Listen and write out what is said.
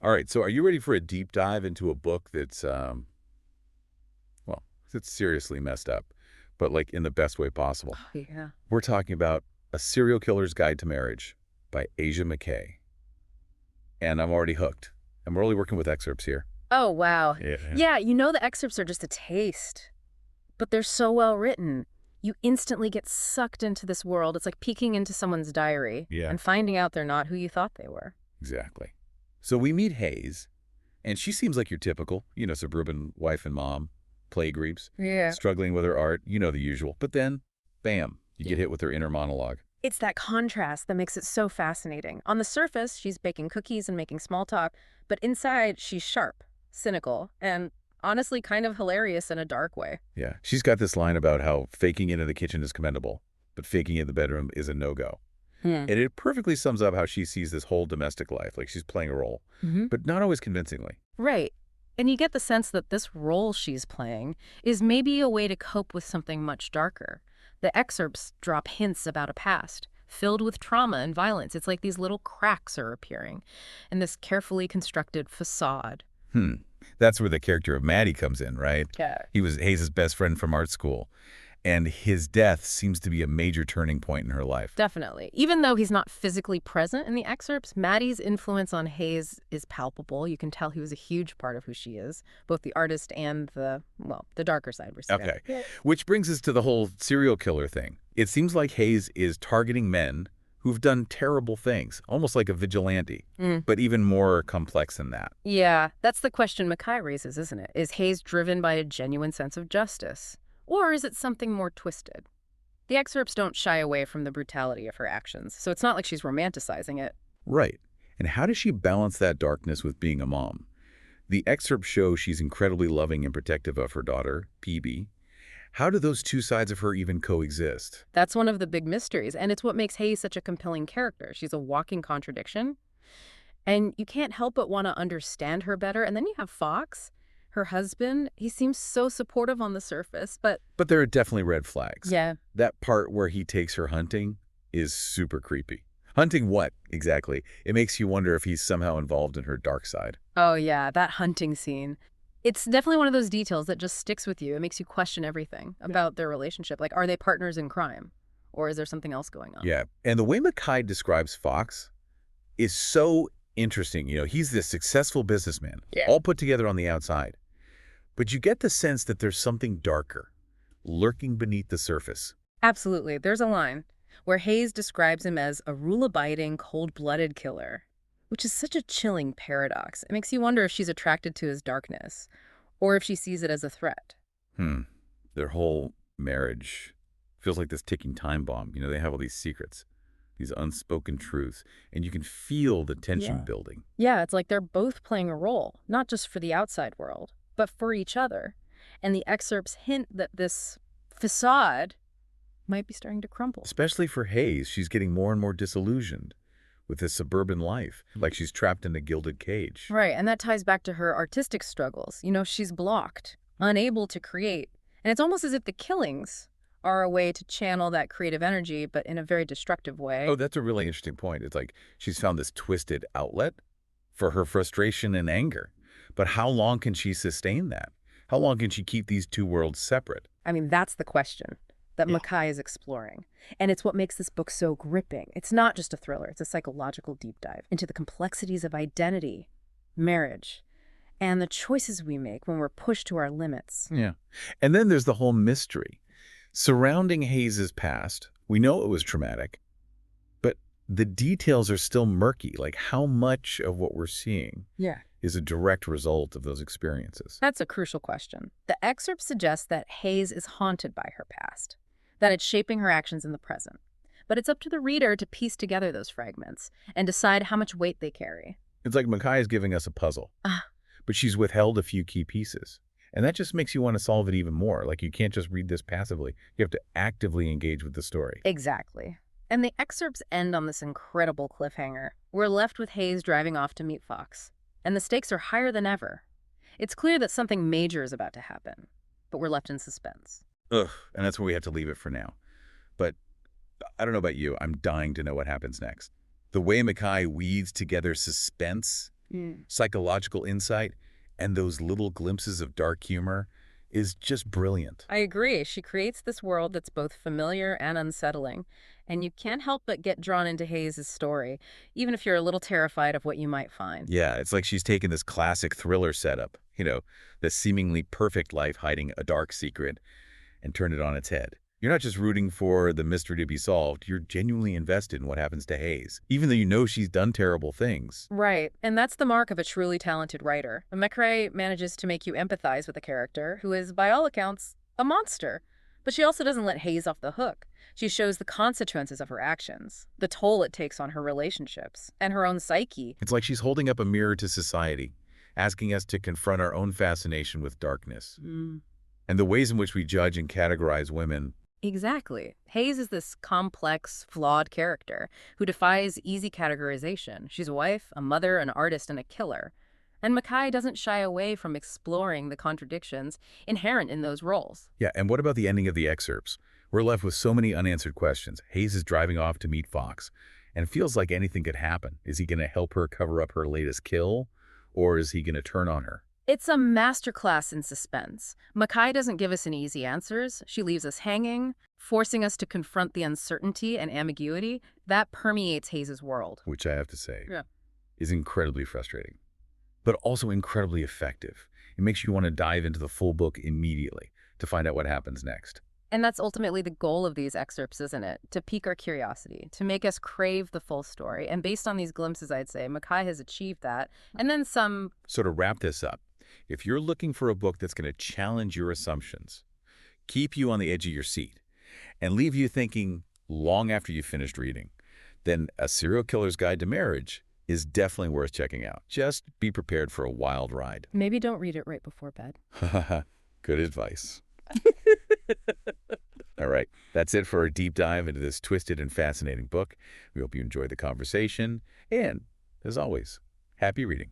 All right, so are you ready for a deep dive into a book that's, well, it's seriously messed up, but like in the best way possible? Oh, yeah. We're talking about A Serial Killer's Guide to Marriage by Asia Mackay. And I'm already hooked. I'm only working with excerpts here. Oh, wow. Yeah. Yeah, the excerpts are just a taste, but they're so well written. You instantly get sucked into this world. It's like peeking into someone's diary Yeah, and finding out they're not who you thought they were. exactly. So we meet Hayes, and she seems like your typical, suburban wife and mom, plague-reaps, Yeah. struggling with her art, the usual. But then, bam, you Yeah. get hit with her inner monologue. It's that contrast that makes it so fascinating. On the surface, she's baking cookies and making small talk, but inside, she's sharp, cynical, and honestly kind of hilarious in a dark way. Yeah, she's got this line about how faking it in the kitchen is commendable, but faking it in the bedroom is a no-go. Hmm. And it perfectly sums up how she sees this whole domestic life, like she's playing a role, but not always convincingly. Right. And you get the sense that this role she's playing is maybe a way to cope with something much darker. The excerpts drop hints about a past filled with trauma and violence. It's like these little cracks are appearing in this carefully constructed facade. Hmm. That's where the character of Maddie comes in, right? Yeah. He was Hayes' best friend from art school, and his death seems to be a major turning point in her life. Definitely. Even though he's not physically present in the excerpts, Maddie's influence on Hayes is palpable. You can tell he was a huge part of who she is, both the artist and the darker side. We're saying. Okay, Yeah. which brings us to the whole serial killer thing. It seems like Hayes is targeting men who've done terrible things, almost like a vigilante, but even more complex than that. Yeah, that's the question Mackay raises, isn't it? Is Hayes driven by a genuine sense of justice? Or is it something more twisted? The excerpts don't shy away from the brutality of her actions, so it's not like she's romanticizing it. Right. And how does she balance that darkness with being a mom? The excerpts show she's incredibly loving and protective of her daughter, PB. How do those two sides of her even coexist? That's one of the big mysteries, and it's what makes Hayes such a compelling character. She's a walking contradiction, and you can't help but want to understand her better. And then you have Fox, her husband. He seems so supportive on the surface, but But there are definitely red flags. yeah. That part where he takes her hunting is super creepy. Hunting what, exactly? It makes you wonder if he's somehow involved in her dark side. Oh, yeah, that hunting scene. It's definitely one of those details that just sticks with you. It makes you question everything about their relationship. Like, are they partners in crime? Or is there something else going on? Yeah, and the way Mackay describes Fox is so interesting. He's this successful businessman, Yeah. all put together on the outside. But you get the sense that there's something darker, lurking beneath the surface. Absolutely. There's a line where Hayes describes him as a rule-abiding, cold-blooded killer, which is such a chilling paradox. It makes you wonder if she's attracted to his darkness or if she sees it as a threat. Their whole marriage feels like this ticking time bomb. They have all these secrets, these unspoken truths, and you can feel the tension building. Yeah, it's like they're both playing a role, not just for the outside world, but for each other. And the excerpts hint that this facade might be starting to crumble. Especially for Hayes, she's getting more and more disillusioned with this suburban life, like she's trapped in a gilded cage. Right, and that ties back to her artistic struggles. She's blocked, unable to create. And it's almost as if the killings are a way to channel that creative energy, but in a very destructive way. Oh, that's a really interesting point. It's like she's found this twisted outlet for her frustration and anger. But how long can she sustain that? How long can she keep these two worlds separate? I mean, that's the question that Yeah. Mackay is exploring. And it's what makes this book so gripping. It's not just a thriller. It's a psychological deep dive into the complexities of identity, marriage, and the choices we make when we're pushed to our limits. Yeah. And then there's the whole mystery. Surrounding Hayes' past, we know it was traumatic, but the details are still murky, like how much of what we're seeing Yeah. is a direct result of those experiences. That's a crucial question. The excerpt suggests that Hayes is haunted by her past, that it's shaping her actions in the present. But it's up to the reader to piece together those fragments and decide how much weight they carry. It's like Mackay is giving us a puzzle, but she's withheld a few key pieces. And that just makes you want to solve it even more. Like you can't just read this passively. You have to actively engage with the story. Exactly. And the excerpts end on this incredible cliffhanger. We're left with Hayes driving off to meet Fox, and the stakes are higher than ever. It's clear that something major is about to happen, but we're left in suspense. Ugh, and that's where we have to leave it for now. But I don't know about you. I'm dying to know what happens next. The way Mackay weaves together suspense Psychological insight and those little glimpses of dark humor is just brilliant. I agree. She creates this world that's both familiar and unsettling, and you can't help but get drawn into Hayes' story, even if you're a little terrified of what you might find. Yeah, it's like she's taken this classic thriller setup, the seemingly perfect life hiding a dark secret, and turned it on its head. You're not just rooting for the mystery to be solved, you're genuinely invested in what happens to Hayes, even though you know she's done terrible things. Right, and that's the mark of a truly talented writer. Mackay manages to make you empathize with a character who is, by all accounts, a monster. But she also doesn't let Hayes off the hook. She shows the consequences of her actions, the toll it takes on her relationships, and her own psyche. It's like she's holding up a mirror to society, asking us to confront our own fascination with darkness. And the ways in which we judge and categorize women. Exactly. Hayes is this complex, flawed character who defies easy categorization. She's a wife, a mother, an artist, and a killer. And Mackay doesn't shy away from exploring the contradictions inherent in those roles. Yeah, and what about the ending of the excerpts? We're left with so many unanswered questions. Hayes is driving off to meet Fox, and it feels like anything could happen. Is he going to help her cover up her latest kill, or is he going to turn on her? It's a masterclass in suspense. Mackay doesn't give us any easy answers. She leaves us hanging, forcing us to confront the uncertainty and ambiguity that permeates Hayes' world. Which I have to say Yeah. is incredibly frustrating, but also incredibly effective. It makes you want to dive into the full book immediately to find out what happens next. And that's ultimately the goal of these excerpts, isn't it? To pique our curiosity, to make us crave the full story. And based on these glimpses, I'd say Mackay has achieved that. And then some. So to wrap this up, if you're looking for a book that's going to challenge your assumptions, keep you on the edge of your seat, and leave you thinking long after you've finished reading, then A Serial Killer's Guide to Marriage is definitely worth checking out. Just be prepared for a wild ride. Maybe don't read it right before bed. Good advice. All right, that's it for our deep dive into this twisted and fascinating book. We hope you enjoyed the conversation, and as always, happy reading.